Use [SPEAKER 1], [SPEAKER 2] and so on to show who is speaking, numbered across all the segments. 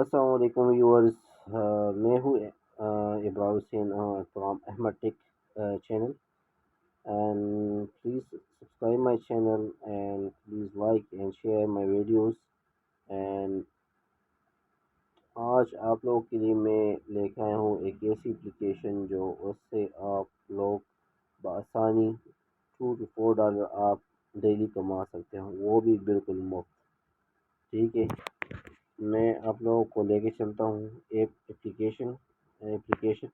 [SPEAKER 1] السلام علیکم ویورز، میں ہوں Ibrahim Hussain from Ahmed tech channel. And please subscribe my channel and please like and share my videos. And آج آپ لوگوں کے لیے میں لے کے آیا ہوں ایک ایسی اپلیکیشن جو اس سے آپ لوگ بآسانی $2 to $4 آپ ڈیلی کما سکتے ہیں، وہ بھی بالکل مفت. ٹھیک ہے، میں آپ لوگوں کو لے کے چلتا ہوں ایک اپلیکیشن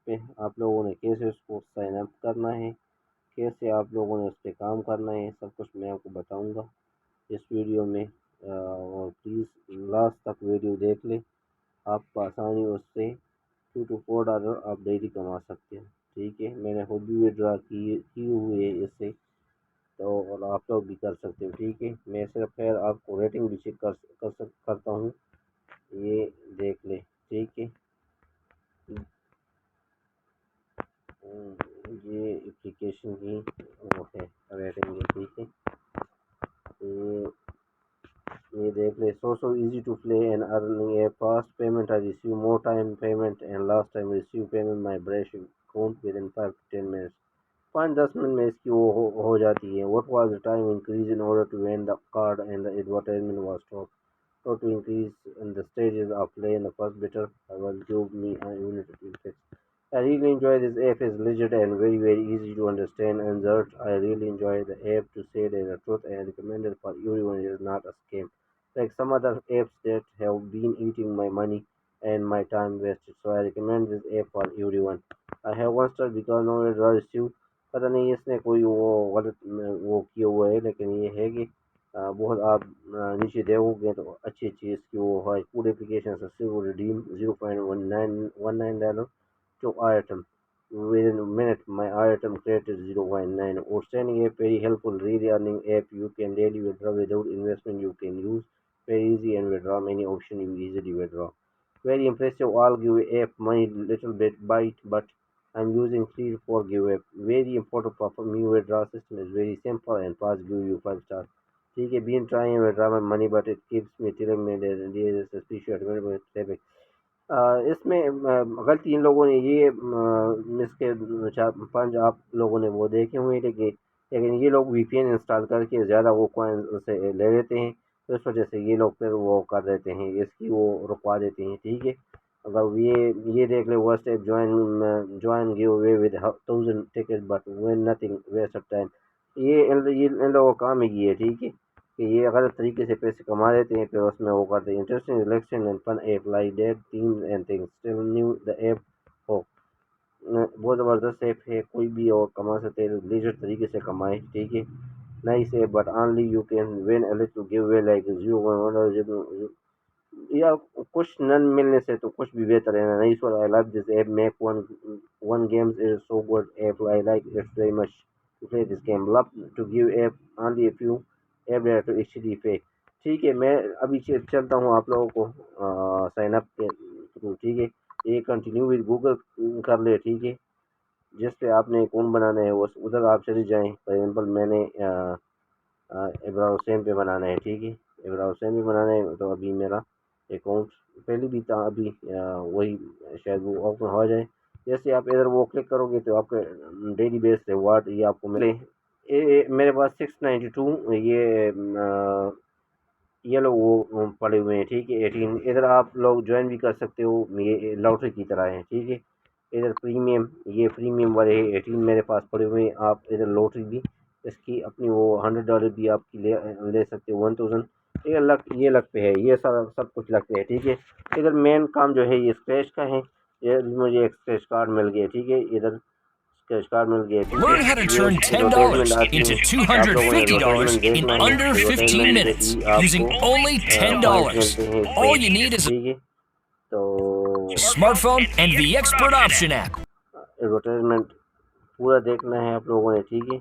[SPEAKER 1] پہ. آپ لوگوں نے کیسے اس کو سائن اپ کرنا ہے، کیسے آپ لوگوں نے اس پہ کام کرنا ہے، سب کچھ میں آپ کو بتاؤں گا اس ویڈیو میں. اور پلیز لاسٹ تک ویڈیو دیکھ لیں. آپ بآسانی اس سے $2 to $4 آپ ڈیلی کما سکتے ہیں. ٹھیک ہے، میں نے خود بھی وڈرا کی ہوئی ہے اس سے، تو اور آپ لوگ بھی کر سکتے ہو. ٹھیک ہے، میں صرف خیر آپ کو ریٹنگ بھی چیک کرتا ہوں. یہ دیکھ لیں. ٹھیک ہے، یہ اپلیکیشن کی وہ ہے ریٹنگ. ٹھیک ہے، یہ دیکھ لیں. so easy to play and earning a fast payment. I receive more time payment and last time receive payment my brush count within 5 to 10 minutes. 5-10 minute میں اس کی وہ ہو جاتی ہے. What was the time increase in order to win the card and the advertisement was stopped. So to increase in the stages of play in the first better, I will give me a unit to fix. I really enjoy this app. Is legit and very easy to understand and search. I really enjoy the app to say the truth and recommend it for everyone. It is not a scam like some other apps that have been eating my money and my time wasted. So I recommend this app for everyone. I have one star because no it was you. پتہ نہیں اس نے کوئی وہ غلط وہ کیا ہوا ہے، لیکن یہ ہے کہ بہت آپ نیچے دیکھو گے تو اچھی چیز کی وہ ہے. فوڈ اپلیکیشن سے صرف redeem $0.19 to item within a minute. My item created 0.9. Outstanding app, very helpful, really earning app. You can daily withdraw without investment. You can use very easy and withdraw many options. You easily withdraw. Very impressive. All give app money little bit bite, but I'm using 3 to 4 give app. Very important for me. Withdraw system is very simple and fast. Give you 5 stars. ٹھیک ہے، been trying to withdraw my money but it keeps me telling me that there is a suspicious traffic. اس میں غلطی ان لوگوں نے یہ مس کے 4-5 آپ لوگوں نے وہ دیکھے ہوئے، لیکن یہ لوگ وی پی این انسٹال کر کے زیادہ وہ کوائنز سے لے لیتے ہیں. اس وجہ سے یہ لوگ پھر وہ کر دیتے ہیں، اس کی وہ رکوا دیتے ہیں. ٹھیک ہے، اگر یہ دیکھ لیں worst app join give away with 1000 ticket but when nothing waste of time. یہ ان لوگوں کا کام ہی ہے. ٹھیک ہے، کہ یہ غلط طریقے سے پیسے کما لیتے ہیں، پھر اس میں وہ کرتے ہیں. Interesting election and fun app like that themes and things still new the app ہو. بہت زبردست ایپ ہے، کوئی بھی اور کما سکتے ہیں، لیجر طریقے سے کمائے. ٹھیک ہے، nice app but only you can when a little give away like 0.1 یا کچھ نن ملنے سے تو کچھ بھی بہتر ہے. Nice one. I love this app make one games is so good app. I like it very much to play this game. Love to give app only a few app there to actually pay. ٹھیک ہے، میں ابھی چلتا ہوں آپ لوگوں کو sign up کے تھرو. ٹھیک ہے، یہ کنٹینیو ود گوگل کر لے. ٹھیک ہے، جس پہ آپ نے اکاؤنٹ بنانا ہے ادھر آپ چلے جائیں. فار ایگزامپل میں نے ابراہیم حسین پہ بنانا ہے. ٹھیک ہے، ابراہیم حسین پہ بنانا ہے تو ابھی میرا اکاؤنٹ پہلے بھی تھا، ابھی وہی شاید وہ اوپن ہو جائے. جیسے آپ ادھر وہ کلک کرو گے تو آپ کے ڈیلی بیس ریوارڈ یہ آپ کو ملے. میرے پاس 692 یہ لوگ وہ پڑے ہوئے ہیں. ٹھیک ہے، 18 ادھر آپ لوگ جوائن بھی کر سکتے ہو. یہ لاٹری کی طرح ہے. ٹھیک ہے، ادھر پریمیم، یہ پریمیم والے 18 میرے پاس پڑے ہوئے ہیں. آپ ادھر لاٹری بھی اس کی اپنی وہ $100 بھی آپ کی لے سکتے ہو. 1000 یہ لک پہ ہے، یہ سب کچھ لک پہ ہے. ٹھیک ہے، ادھر مین کام جو ہے یہ اسکریچ کا ہے. مجھے ایک اسکریچ کارڈ مل گیا. ٹھیک ہے، ادھر اسکریچ کارڈ مل گیا. ٹھیک
[SPEAKER 2] Learn how to
[SPEAKER 1] ہے،
[SPEAKER 2] turn
[SPEAKER 1] یہ
[SPEAKER 2] $10
[SPEAKER 1] ایڈورٹائزمنٹ آتی
[SPEAKER 2] into
[SPEAKER 1] ہے، آپ لوگوں نے
[SPEAKER 2] $250
[SPEAKER 1] ایڈورٹائزمنٹ
[SPEAKER 2] in
[SPEAKER 1] دیکھنا ہے.
[SPEAKER 2] under 15
[SPEAKER 1] ایڈورٹائزمنٹ سے
[SPEAKER 2] minutes
[SPEAKER 1] ہی آپ
[SPEAKER 2] using
[SPEAKER 1] کو
[SPEAKER 2] only
[SPEAKER 1] پوائنٹ
[SPEAKER 2] $10.
[SPEAKER 1] ملتے ہیں اس
[SPEAKER 2] All
[SPEAKER 1] پہ.
[SPEAKER 2] you need is a
[SPEAKER 1] ٹھیک ہے، تو
[SPEAKER 2] smartphone and the Expert Option app.
[SPEAKER 1] Advertisement پورا دیکھنا ہے آپ لوگوں نے. ٹھیک ہے،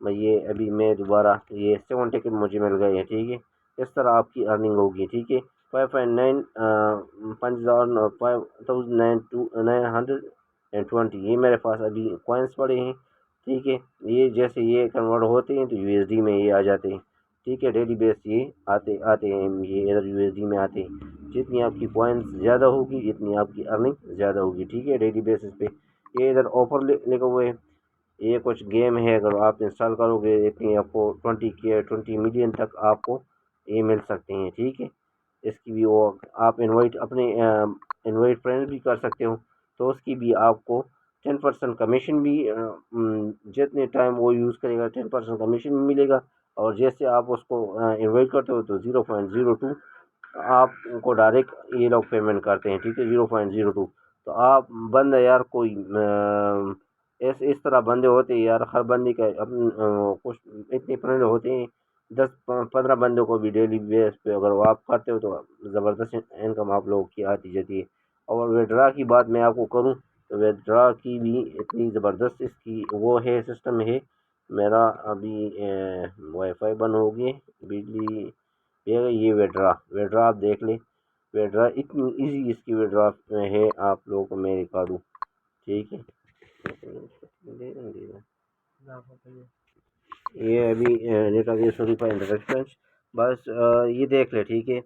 [SPEAKER 1] یہ ابھی میں دوبارہ یہ 7 ٹکٹ مجھے مل گئے ہیں. ٹھیک ہے، اس طرح آپ کی ارننگ ہوگی. ٹھیک ہے، 5,920 یہ میرے پاس ابھی کوائنس پڑے ہیں. ٹھیک ہے، یہ جیسے یہ کنورٹ ہوتے ہیں تو یو ایس ڈی میں یہ آ جاتے ہیں. ٹھیک ہے، ڈیلی بیس یہ آتے ہیں، یہ ادھر یو ایس ڈی میں آتے ہیں. جتنی آپ کی پوائنٹس زیادہ ہوگی اتنی آپ کی ارننگ زیادہ ہوگی، ٹھیک ہے، ڈیلی بیسس پہ۔ یہ ادھر آفر لکھے ہوئے ہیں، یہ کچھ گیم ہے، اگر آپ انسٹال کرو گے اتنی آپ کو 20 ملین تک آپ کو یہ مل سکتے ہیں، ٹھیک ہے۔ اس کی بھی وہ آپ انوائٹ فرینڈ بھی کر سکتے ہو، تو اس کی بھی آپ کو 10% کمیشن بھی جتنے ٹائم وہ یوز کرے گا 10% کمیشن بھی ملے گا، اور جیسے آپ اس کو انوائٹ کرتے ہو تو 0.02 آپ کو ڈائریکٹ یہ لوگ پیمنٹ کرتے ہیں، ٹھیک ہے، 0.02۔ تو آپ بندہ یار کوئی اس طرح بندے ہوتے ہیں یار، ہر بندے کا کچھ اتنے فرینڈ ہوتے ہیں، 10-15 بندوں کو بھی ڈیلی بیس پہ اگر وہ آپ کرتے ہو تو زبردست انکم آپ لوگوں کی آتی جاتی ہے۔ اور وڈرا کی بات میں آپ کو کروں تو وڈرا کی بھی اتنی زبردست اس کی وہ ہے، سسٹم ہے۔ میرا ابھی وائی فائی بند ہو گئی، بجلی یہ وڈرا آپ دیکھ لیں، وڈرا اتنی ایزی اس کی وڈرا ہے، آپ لوگوں کو میں دکھا دوں، ٹھیک ہے۔ یہ ابھی نیٹ آف بس یہ دیکھ لے، ٹھیک ہے۔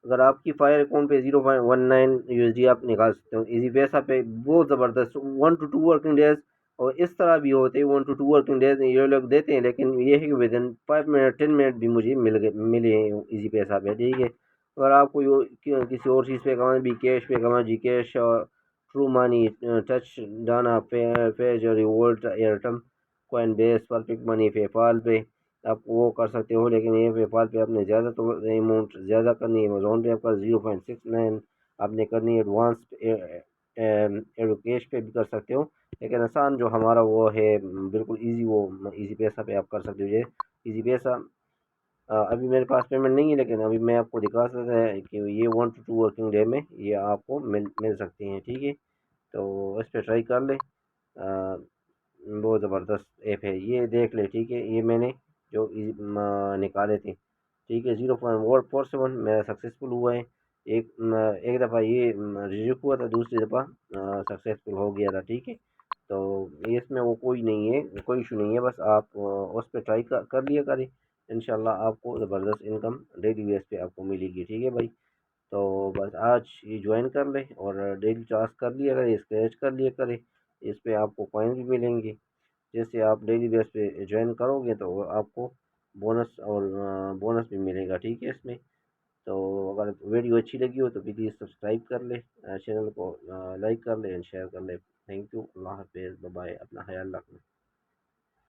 [SPEAKER 1] اگر آپ کی فائر اکاؤنٹ پہ 0.19 USD آپ نکال سکتے ہو ایزی پیسہ پہ، بہت زبردست 1 to 2 ورکنگ ڈیز، اور اس طرح بھی ہوتے ہیں 1 to 2 ورکنگ ڈیز یہ لوگ دیتے ہیں، لیکن یہ ہے کہ ودن 5 منٹ 10 منٹ بھی مجھے ملے ہیں ایزی پیسہ پہ، ٹھیک ہے۔ اگر آپ کو کسی اور چیز پہ کمانا بھی، کیش پہ کمانا جی کیش اور ٹرو مانی، ٹچ ڈانا، پیج اور ریوولٹ، ایئرٹم، کوائن بیس، پرفیکٹ منی، پے پال پہ آپ وہ کر سکتے ہو، لیکن یہ پے پال پہ آپ نے زیادہ تو اماؤنٹ زیادہ کرنی ہے، ایمیزون پہ آپ کا 0.69 آپ نے کرنی ہے، ایڈوانس کیش پہ بھی کر سکتے ہو، لیکن آسان جو ہمارا وہ ہے بالکل ایزی، وہ ایزی پیسہ پہ آپ کر سکتے ہو۔ یہ ایزی پیسہ ابھی میرے پاس پیمنٹ نہیں ہے، لیکن ابھی میں آپ کو دکھا سکتا ہے کہ یہ 1 to 2 ورکنگ ڈے میں یہ آپ کو مل سکتے ہیں، ٹھیک ہے۔ تو اس پہ ٹرائی کر لیں، بہت زبردست ایپ ہے، یہ دیکھ لے، ٹھیک ہے۔ یہ میں نے جو نکالے تھے، ٹھیک ہے، 0.47 میرا سکسیزفل ہوا ہے، ایک دفعہ یہ ریجیکٹ ہوا تھا، دوسری دفعہ سکسیزفل ہو گیا تھا، ٹھیک ہے۔ تو اس میں وہ کوئی نہیں ہے، کوئی ایشو نہیں ہے، بس آپ اس پہ ٹرائی کر لیا کریں، انشاءاللہ آپ کو زبردست انکم ڈیلی بیس پہ آپ کو ملے گی، ٹھیک ہے بھائی۔ تو بس آج یہ جوائن کر لیں اور ڈیلی ٹاسک کر لیا کریں، اسکریچ کر لیا کریں، اس پہ آپ کو کوائن بھی ملیں گے، جیسے آپ ڈیلی بیس پہ جوائن کرو گے تو آپ کو بونس بھی ملے گا، ٹھیک ہے اس میں۔ تو اگر ویڈیو اچھی لگی ہو تو پلیز سبسکرائب کر لیں، چینل کو لائک کر لیں اینڈ شیئر کر لیں۔ تھینک یو، اللہ حافظ، بائے، اپنا خیال رکھنا۔